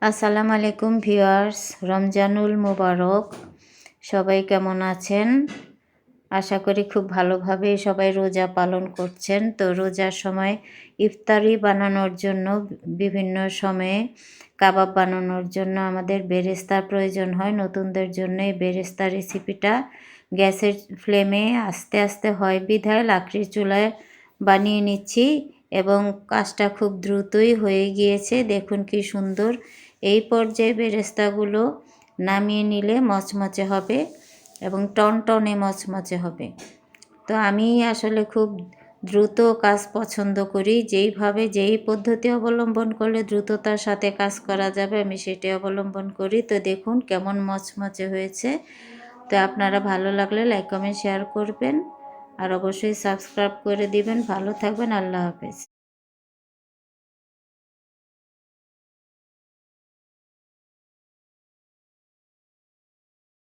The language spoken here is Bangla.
আসসালামু আলাইকুম ভিউয়ার্স, রমজানুল মুবারক। সবাই কেমন আছেন? আশা করি খুব ভালোভাবে সবাই রোজা পালন করছেন। তো রোজার সময় ইফতারি বানানোর জন্য বিভিন্ন সময়ে কাবাব বানানোর জন্য আমাদের বেরেস্তার প্রয়োজন হয়। নতুনদের জন্য এই বেরেস্তা রেসিপিটা গ্যাসের ফ্লেমে আস্তে আস্তে হয় বিধায় লাকড়ির চুলায় বানিয়ে নিচ্ছি এবং কাজটা খুব দ্রুতই হয়ে গিয়েছে। দেখুন কি সুন্দর। এই পর্যায়ে বেরেস্তাগুলো নামিয়ে নিলে মচমচে হবে এবং টনটনে মচমচে হবে। তো আমি আসলে খুব দ্রুত কাজ পছন্দ করি। যেই পদ্ধতি অবলম্বন করলে দ্রুততার সাথে কাজ করা যাবে আমি সেটি অবলম্বন করি। তো দেখুন কেমন মচমচে হয়েছে। তো আপনারা ভালো লাগলে লাইক কমেন্ট শেয়ার করবেন আর অবশ্যই সাবস্ক্রাইব করে দিবেন। ভালো থাকবেন। আল্লাহ হাফেজ।